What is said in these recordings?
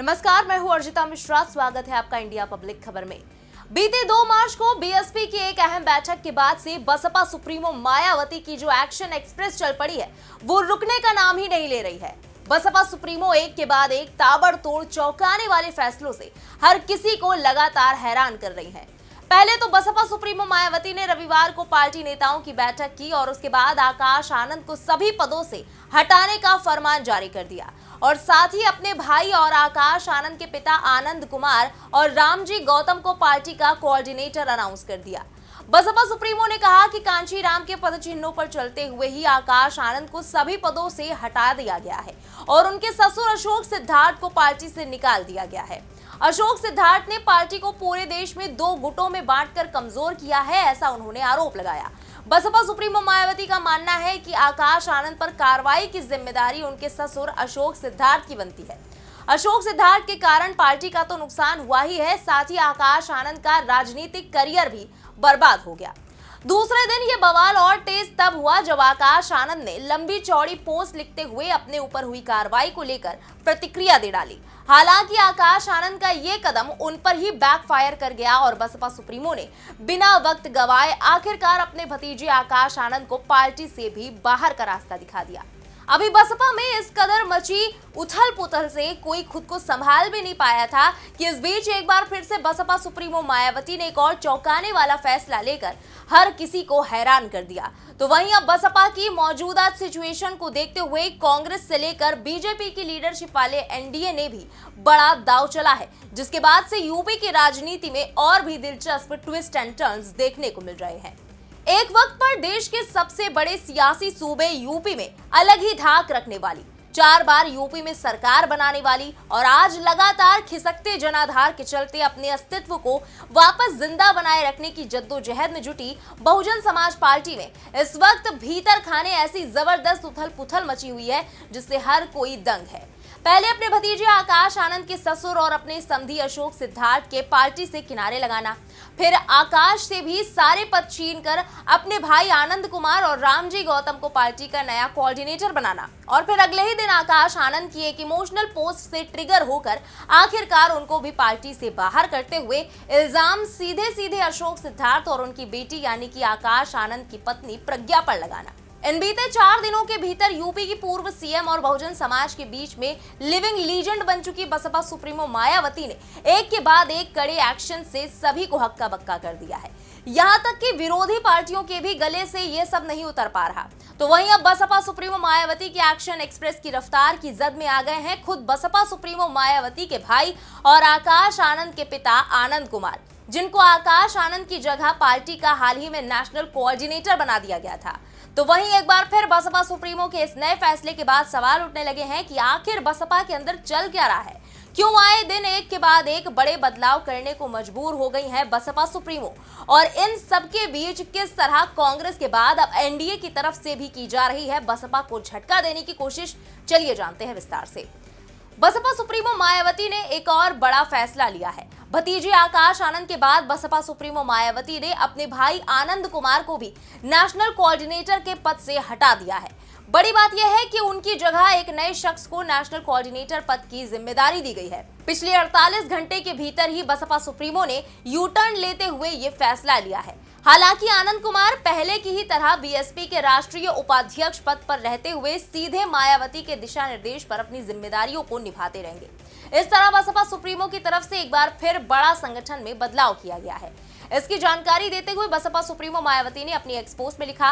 नमस्कार, मैं हूं अर्जिता मिश्रा। स्वागत है आपका इंडिया पब्लिक खबर में। बीते 2 मार्च को बीएसपी की एक अहम बैठक के बाद से बसपा सुप्रीमो मायावती की जो एक्शन एक्सप्रेस चल पड़ी है वो रुकने का नाम ही नहीं ले रही है। बसपा सुप्रीमो एक के बाद एक ताबड़तोड़ चौंकाने वाले फैसलों से हर किसी को लगातार हैरान कर रही है। पहले तो बसपा सुप्रीमो मायावती ने रविवार को पार्टी नेताओं की बैठक की और उसके बाद आकाश आनंद को सभी पदों से हटाने का फरमान जारी कर दिया और साथ ही अपने भाई और आकाश आनंद के पिता आनंद कुमार और रामजी गौतम को पार्टी का कोऑर्डिनेटर अनाउंस कर दिया। बसपा सुप्रीमो ने कहा कि कांची राम के पद चिन्हों पर चलते हुए ही आकाश आनंद को सभी पदों से हटा दिया गया है और उनके ससुर अशोक सिद्धार्थ को पार्टी से निकाल दिया गया है। अशोक सिद्धार्थ ने पार्टी को पूरे देश में 2 गुटों में बांटकर कमजोर किया है, ऐसा उन्होंने आरोप लगाया। बसपा सुप्रीमो मायावती का मानना है कि आकाश आनंद पर कार्रवाई की जिम्मेदारी उनके ससुर अशोक सिद्धार्थ की बनती है। अशोक सिद्धार्थ के कारण पार्टी का तो नुकसान हुआ ही है, साथ ही आकाश आनंद का राजनीतिक करियर भी बर्बाद हो गया। दूसरे दिन ये बवाल और तेज तब हुआ जब आकाश आनंद ने लंबी चौड़ी पोस्ट लिखते हुए अपने ऊपर हुई कार्रवाई को लेकर प्रतिक्रिया दे डाली। हालांकि आकाश आनंद का ये कदम उन पर ही बैकफायर कर गया और बसपा सुप्रीमो ने बिना वक्त गवाए आखिरकार अपने भतीजे आकाश आनंद को पार्टी से भी बाहर का रास्ता दिखा दिया। अभी बसपा में इस कदर मची उथल पुथल से कोई खुद को संभाल भी नहीं पाया था कि इस बीच एक बार फिर से बसपा सुप्रीमो मायावती ने एक और चौंकाने वाला फैसला लेकर हर किसी को हैरान कर दिया। तो वहीं अब बसपा की मौजूदा सिचुएशन को देखते हुए कांग्रेस से लेकर बीजेपी की लीडरशिप वाले एनडीए ने भी बड़ा दांव चला है, जिसके बाद से यूपी की राजनीति में और भी दिलचस्प ट्विस्ट एंड टर्न्स देखने को मिल रहे हैं। एक वक्त पर देश के सबसे बड़े सियासी सूबे यूपी में अलग ही धाक रखने वाली, 4 बार यूपी में सरकार बनाने वाली और आज लगातार खिसकते जनाधार के चलते अपने अस्तित्व को वापस जिंदा बनाए रखने की जद्दोजहद में जुटी बहुजन समाज पार्टी में इस वक्त भीतर खाने ऐसी जबरदस्त उथल पुथल मची हुई है जिससे हर कोई दंग है। पहले अपने भतीजे आकाश आनंद के ससुर और अपने समधी अशोक सिद्धार्थ के पार्टी से किनारे लगाना, फिर आकाश से भी सारे पद छीनकर अपने भाई आनंद कुमार और रामजी गौतम को पार्टी का नया कोऑर्डिनेटर बनाना और फिर अगले ही दिन आकाश आनंद की एक इमोशनल पोस्ट से ट्रिगर होकर आखिरकार उनको भी पार्टी से बाहर करते हुए इल्जाम सीधे सीधे अशोक सिद्धार्थ और उनकी बेटी यानी कि आकाश आनंद की पत्नी प्रज्ञा पर लगाना। इन बीते 4 दिनों के भीतर यूपी की पूर्व सीएम और बहुजन समाज के बीच में लिविंग लीजेंड बन चुकी बसपा सुप्रीमो मायावती ने एक के बाद एक कड़े एक्शन से सभी को हक्का बक्का कर दिया है। यहाँ तक कि विरोधी पार्टियों के भी गले से ये सब नहीं उतर पा रहा। तो वहीं अब बसपा सुप्रीमो मायावती की एक्शन एक्सप्रेस की रफ्तार की जद में आ गए हैं खुद बसपा सुप्रीमो मायावती के भाई और आकाश आनंद के पिता आनंद कुमार, जिनको आकाश आनंद की जगह पार्टी का हाल ही में नेशनल कोऑर्डिनेटर बना दिया गया था। तो वहीं एक बार फिर बसपा सुप्रीमो के इस नए फैसले के बाद सवाल उठने लगे हैं कि आखिर बसपा के अंदर चल क्या रहा है, क्यों आए दिन एक के बाद एक बड़े बदलाव करने को मजबूर हो गई है बसपा सुप्रीमो और इन सबके बीच किस तरह कांग्रेस के बाद अब एनडीए की तरफ से भी की जा रही है बसपा को झटका देने की कोशिश। चलिए जानते हैं विस्तार से। बसपा सुप्रीमो मायावती ने एक और बड़ा फैसला लिया है। भतीजे आकाश आनंद के बाद बसपा सुप्रीमो मायावती ने अपने भाई आनंद कुमार को भी नेशनल कोऑर्डिनेटर के पद से हटा दिया है। बड़ी बात यह है कि उनकी जगह एक नए शख्स को नेशनल कोऑर्डिनेटर पद की जिम्मेदारी दी गई है। पिछले 48 घंटे के भीतर ही बसपा सुप्रीमो ने यू टर्न लेते हुए ये फैसला लिया है। हालांकि आनंद कुमार पहले की ही तरह बीएसपी के राष्ट्रीय उपाध्यक्ष पद पर रहते हुए सीधे मायावती के दिशा निर्देश पर अपनी जिम्मेदारियों को निभाते रहेंगे। इस तरह बसपा सुप्रीमो की तरफ से एक बार फिर बड़ा संगठन में बदलाव किया गया है। इसकी जानकारी देते हुए बसपा सुप्रीमो मायावती ने अपनी एक्स पोस्ट में लिखा,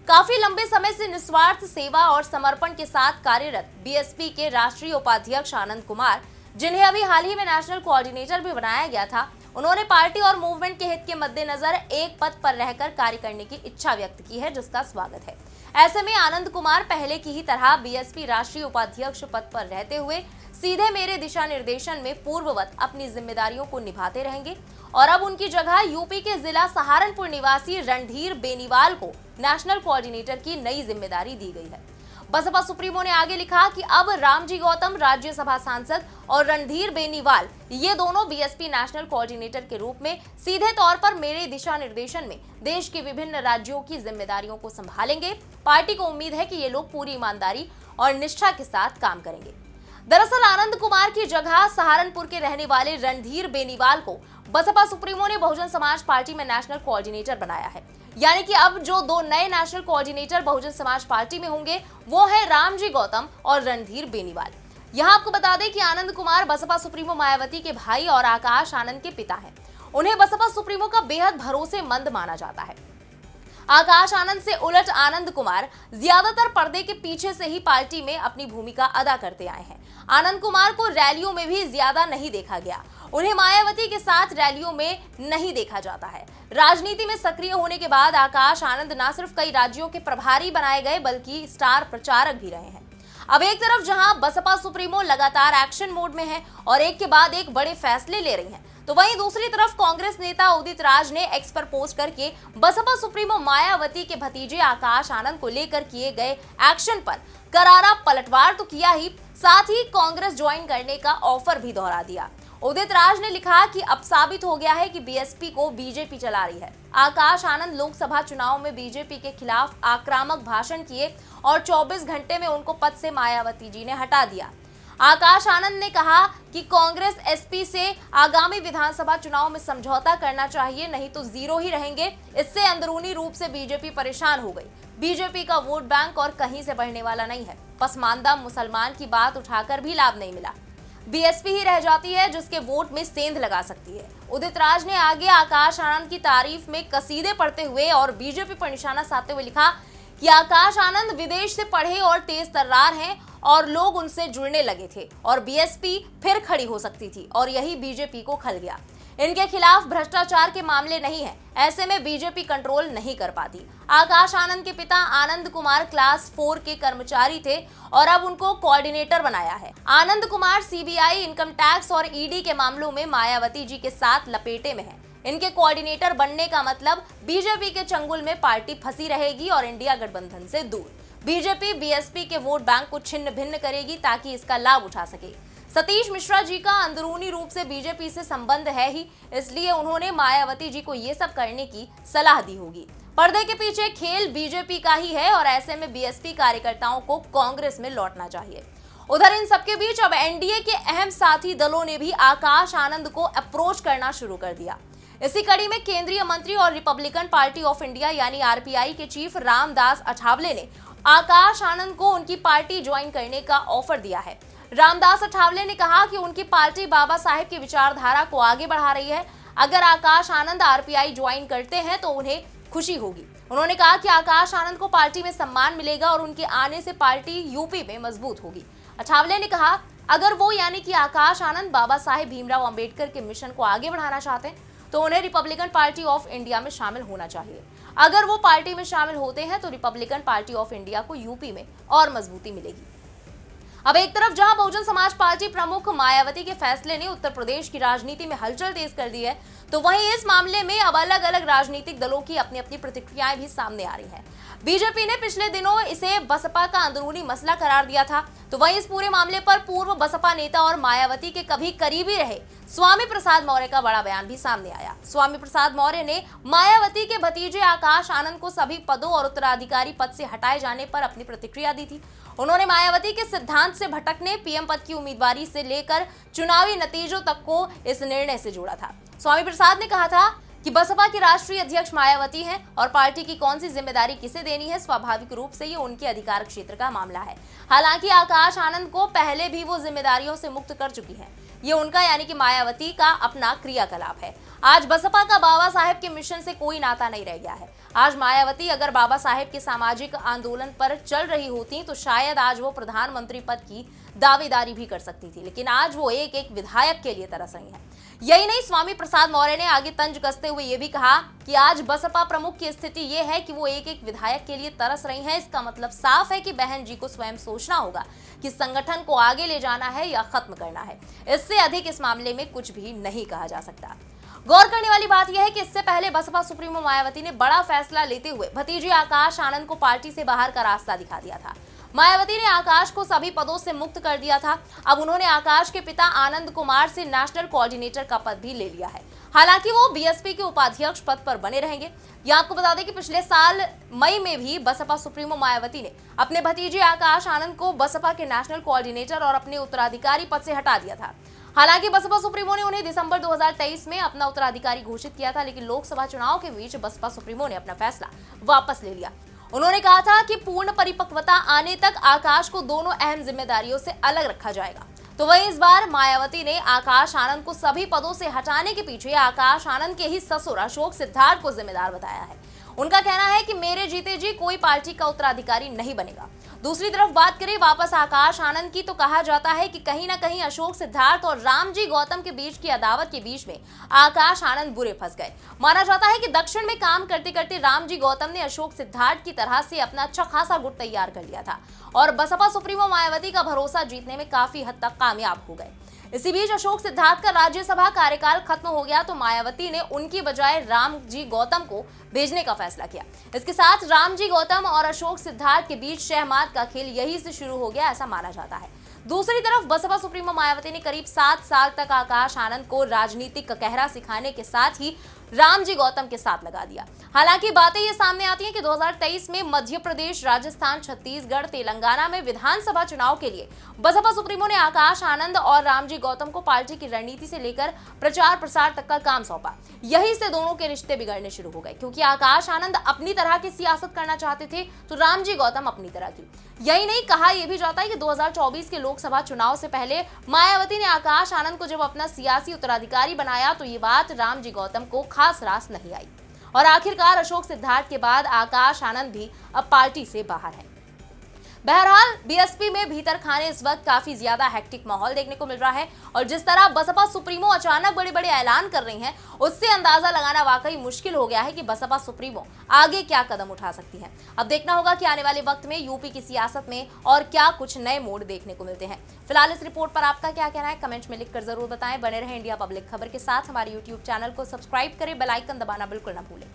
काफी लंबे समय से निस्वार्थ सेवा और समर्पण के साथ कार्यरत बीएसपी के राष्ट्रीय उपाध्यक्ष आनंद कुमार, जिन्हें अभी हाल ही में नेशनल कोऑर्डिनेटर भी बनाया गया था, उन्होंने पार्टी और मूवमेंट के हित के मद्देनजर एक पद पर रहकर कार्य करने की इच्छा व्यक्त की है, जिसका स्वागत है। ऐसे में आनंद कुमार पहले की ही तरह बीएसपी राष्ट्रीय उपाध्यक्ष पद पर रहते हुए सीधे मेरे दिशा निर्देशन में पूर्ववत अपनी जिम्मेदारियों को निभाते रहेंगे और अब उनकी जगह यूपी के जिला सहारनपुर निवासी रणधीर बेनीवाल को नेशनल कोऑर्डिनेटर की नई जिम्मेदारी दी गई है। बसपा सुप्रीमो ने आगे लिखा कि अब रामजी गौतम राज्यसभा सांसद और रणधीर बेनीवाल ये दोनों बीएसपी नेशनल कोऑर्डिनेटर के रूप में सीधे तौर पर मेरे दिशा निर्देशन में देश के विभिन्न राज्यों की जिम्मेदारियों को संभालेंगे। पार्टी को उम्मीद है कि ये लोग पूरी ईमानदारी और निष्ठा के साथ काम करेंगे। दरअसल आनंद कुमार की जगह सहारनपुर के रहने वाले रणधीर बेनीवाल को बसपा सुप्रीमो ने बहुजन समाज पार्टी में नेशनल कोऑर्डिनेटर बनाया है। यानी कि अब जो दो नए national coordinator Bahujan Samaj party में होंगे वो है रामजी गौतम और रणधीर बेनीवाल। यहाँ आपको बता दें कि आनंद कुमार बसपा सुप्रीमो मायावती के भाई और आकाश आनंद के पिता हैं। उन्हें बसपा सुप्रीमो का बेहद भरोसेमंद माना जाता है। आकाश आनंद से उलट आनंद कुमार ज्यादातर पर्दे के पीछे से ही पार्टी में अपनी भूमिका अदा करते आए हैं। आनंद कुमार को रैलियों में भी ज्यादा नहीं देखा गया। उन्हें मायावती के साथ रैलियों में नहीं देखा जाता है। राजनीति में सक्रिय होने के बाद आकाश आनंद न सिर्फ कई राज्यों के प्रभारी बनाए गए बल्कि स्टार प्रचारक भी रहे हैं। अब एक तरफ जहां बसपा सुप्रीमो लगातार एक्शन मोड में है और एक के बाद एक बड़े फैसले ले रही हैं, तो वहीं दूसरी तरफ कांग्रेस नेता उदित राज ने एक्स पर पोस्ट करके बसपा सुप्रीमो मायावती के भतीजे आकाश आनंद को लेकर किए गए एक्शन पर करारा पलटवार तो किया ही, साथ ही कांग्रेस ज्वाइन करने का ऑफर भी दोहरा दिया। उदित राज ने लिखा कि अब साबित हो गया है कि बीएसपी को बीजेपी चला रही है। आकाश आनंद लोकसभा चुनाव में बीजेपी के खिलाफ आक्रामक भाषण किए और 24 घंटे में उनको पद से मायावती जी ने हटा दिया। आकाश आनंद ने कहा कि कांग्रेस एसपी से आगामी विधानसभा चुनाव में समझौता करना चाहिए, नहीं तो जीरो ही रहेंगे। इससे अंदरूनी रूप से बीजेपी परेशान हो गई। बीजेपी का वोट बैंक और कहीं से बढ़ने वाला नहीं है। पसमानदा मुसलमान की बात उठाकर भी लाभ नहीं मिला। बीएसपी ही रह जाती है जिसके वोट में सेंध लगा सकती है। उदित राज ने आगे आकाश आनंद की तारीफ में कसीदे पढ़ते हुए और बीजेपी पर निशाना साधते हुए लिखा कि आकाश आनंद विदेश से पढ़े और तेज तर्रार हैं और लोग उनसे जुड़ने लगे थे और बीएसपी फिर खड़ी हो सकती थी और यही बीजेपी को खल गया। इनके खिलाफ भ्रष्टाचार के मामले नहीं है, ऐसे में बीजेपी कंट्रोल नहीं कर पाती। आकाश आनंद के पिता आनंद कुमार क्लास 4 के कर्मचारी थे और अब उनको कोऑर्डिनेटर बनाया है। Anand Kumar CBI, income tax और ईडी के मामलों में मायावती जी के साथ लपेटे में है। इनके कोऑर्डिनेटर बनने का मतलब बीजेपी के चंगुल में पार्टी फंसी रहेगी और इंडिया गठबंधन से दूर। बीजेपी बीएसपी के वोट बैंक को छिन्न भिन्न करेगी ताकि इसका लाभ उठा सके। सतीश मिश्रा जी का अंदरूनी रूप से बीजेपी से संबंध है ही, इसलिए उन्होंने मायावती जी को ये सब करने की सलाह दी होगी। पर्दे के पीछे खेल बीजेपी का ही है और ऐसे में बीएसपी कार्यकर्ताओं को कांग्रेस में लौटना चाहिए। उधर इन सबके बीच अब एनडीए के अहम साथी दलों ने भी आकाश आनंद को अप्रोच करना शुरू कर दिया। इसी कड़ी में केंद्रीय मंत्री और रिपब्लिकन पार्टी ऑफ इंडिया यानी आरपीआई के चीफ रामदास अठावले ने आकाश आनंद को उनकी पार्टी ज्वाइन करने का ऑफर दिया है। रामदास अठावले ने कहा कि उनकी पार्टी बाबा साहेब की विचारधारा को आगे बढ़ा रही है। अगर आकाश आनंद आरपीआई ज्वाइन करते हैं तो उन्हें खुशी होगी। उन्होंने कहा कि आकाश आनंद को पार्टी में सम्मान मिलेगा और उनके आने से पार्टी यूपी में मजबूत होगी। अठावले ने कहा अगर वो यानी कि आकाश आनंद बाबा साहेब भीमराव अंबेडकर के मिशन को आगे बढ़ाना चाहते हैं तो उन्हें रिपब्लिकन पार्टी ऑफ इंडिया में शामिल होना चाहिए। अगर वो पार्टी में शामिल होते हैं तो रिपब्लिकन पार्टी ऑफ इंडिया को यूपी में और मजबूती मिलेगी। अब एक तरफ जहां बहुजन समाज पार्टी प्रमुख मायावती के फैसले ने उत्तर प्रदेश की राजनीति में हलचल तेज कर दी है, तो वहीं इस मामले में अब अलग अलग राजनीतिक दलों की अपनी अपनी प्रतिक्रियाएं भी सामने आ रही हैं। बीजेपी ने पिछले दिनों इसे बसपा का अंदरूनी मसला करार दिया था, तो वहीं इस पूरे मामले पर पूर्व बसपा नेता और मायावती के कभी करीबी रहे स्वामी प्रसाद मौर्य का बड़ा बयान भी सामने आया। स्वामी प्रसाद मौर्य ने मायावती के भतीजे आकाश आनंद को सभी पदों और उत्तराधिकारी पद से हटाए जाने पर अपनी प्रतिक्रिया दी थी। उन्होंने मायावती के सिद्धांत से भटकने, पीएम पद की उम्मीदवारी से लेकर चुनावी नतीजों तक को इस निर्णय से जोड़ा था। स्वामी प्रसाद ने कहा था कि बसपा की राष्ट्रीय अध्यक्ष मायावती हैं और पार्टी की कौन सी जिम्मेदारी किसे देनी है, स्वाभाविक रूप से ये उनके अधिकार क्षेत्र का मामला है। हालांकि आकाश आनंद को पहले भी वो जिम्मेदारियों से मुक्त कर चुकी हैं। ये उनका यानी कि मायावती का अपना क्रियाकलाप है। आज बसपा का बाबा साहेब के मिशन से कोई नाता नहीं रह गया है। आज मायावती अगर बाबा साहेब के सामाजिक आंदोलन पर चल रही होती तो शायद आज वो प्रधानमंत्री पद की दावेदारी भी कर सकती थी, लेकिन आज वो एक एक विधायक के लिए तरस रही हैं। यही नहीं, स्वामी प्रसाद मौर्य ने आगे तंज कसते हुए ये भी कहा कि आज बसपा प्रमुख की स्थिति ये है कि वो एक एक विधायक के लिए तरस रही हैं। इसका मतलब साफ है कि बहन जी को स्वयं सोचना होगा कि संगठन को आगे ले जाना है या खत्म करना है। इससे अधिक इस मामले में कुछ भी नहीं कहा जा सकता। गौर करने वाली बात यह है कि इससे पहले बसपा सुप्रीमो मायावती ने बड़ा फैसला लेते हुए भतीजे आकाश आनंद को पार्टी से बाहर का रास्ता दिखा दिया था। मायावती ने आकाश को सभी पदों से मुक्त कर दिया था। अब उन्होंने आकाश के पिता आनंद कुमार से नेशनल कोऑर्डिनेटर का पद भी ले लिया है। हालांकि वो बीएसपी के उपाध्यक्ष पद पर बने रहेंगे। ये आपको बता दें कि पिछले साल मई में भी बसपा सुप्रीमो मायावती ने अपने भतीजे आकाश आनंद को बसपा के नेशनल कोऑर्डिनेटर और अपने उत्तराधिकारी पद से हटा दिया था। हालांकि बसपा सुप्रीमो ने उन्हें दिसंबर 2023 में अपना उत्तराधिकारी घोषित किया था, लेकिन लोकसभा चुनाव के बीच बसपा सुप्रीमो ने अपना फैसला वापस ले लिया। उन्होंने कहा था कि पूर्ण परिपक्वता आने तक आकाश को दोनों अहम जिम्मेदारियों से अलग रखा जाएगा। तो वहीं इस बार मायावती ने आकाश आनंद को सभी पदों से हटाने के पीछे आकाश आनंद के ही ससुर अशोक सिद्धार्थ को जिम्मेदार बताया है। उनका कहना है कि मेरे जीते जी कोई पार्टी का उत्तराधिकारी नहीं बनेगा। दूसरी तरफ बात करें वापस आकाश आनंद की, तो कहा जाता है कि कहीं ना कहीं अशोक सिद्धार्थ और रामजी गौतम के बीच की अदावत के बीच में आकाश आनंद बुरे फंस गए। माना जाता है कि दक्षिण में काम करते करते रामजी गौतम ने अशोक सिद्धार्थ की तरह से अपना अच्छा खासा गुट तैयार कर लिया था और बसपा सुप्रीमो मायावती का भरोसा जीतने में काफी हद तक कामयाब हो गए। इसी बीच अशोक सिद्धार्थ का राज्यसभा कार्यकाल खत्म हो गया तो मायावती ने उनकी बजाय रामजी गौतम को भेजने का फैसला किया। इसके साथ रामजी गौतम और अशोक सिद्धार्थ के बीच शहमात का खेल यहीं से शुरू हो गया, ऐसा माना जाता है। दूसरी तरफ बसपा सुप्रीमो मायावती ने करीब 7 साल तक आकाश आनंद को राजनीतिक कहरा सिखाने के साथ ही रामजी गौतम के साथ लगा दिया। हालांकि बातें ये सामने आती हैं कि 2023 में मध्य प्रदेश, राजस्थान, छत्तीसगढ़, तेलंगाना में विधानसभा चुनाव के लिए बसपा सुप्रीमो ने आकाश आनंद और रामजी गौतम को पार्टी की रणनीति से लेकर प्रचार प्रसार तक का काम सौंपा। यहीं से दोनों के रिश्ते बिगड़ने शुरू हो गए, क्योंकि आकाश आनंद अपनी तरह की सियासत करना चाहते थे तो रामजी गौतम अपनी तरह की। यही नहीं, कहा यह भी जाता है कि 2024 के लोकसभा चुनाव से पहले मायावती ने आकाश आनंद को जब अपना सियासी उत्तराधिकारी बनाया तो ये बात रामजी गौतम को खास रास नहीं आई और आखिरकार अशोक सिद्धार्थ के बाद आकाश आनंद भी अब पार्टी से बाहर है। बहरहाल बीएसपी में भीतर खाने इस वक्त काफी ज्यादा हेक्टिक माहौल देखने को मिल रहा है और जिस तरह बसपा सुप्रीमो अचानक बड़े बड़े ऐलान कर रही हैं, उससे अंदाजा लगाना वाकई मुश्किल हो गया है कि बसपा सुप्रीमो आगे क्या कदम उठा सकती है। अब देखना होगा कि आने वाले वक्त में यूपी की सियासत में और क्या कुछ नए मोड़ देखने को मिलते हैं। फिलहाल इस रिपोर्ट पर आपका क्या कहना है, कमेंट्स में लिखकर जरूर बताएं। बने रहे इंडिया पब्लिक खबर के साथ। हमारे यूट्यूब चैनल को सब्सक्राइब करें, बेल आइकन दबाना बिल्कुल न भूलें।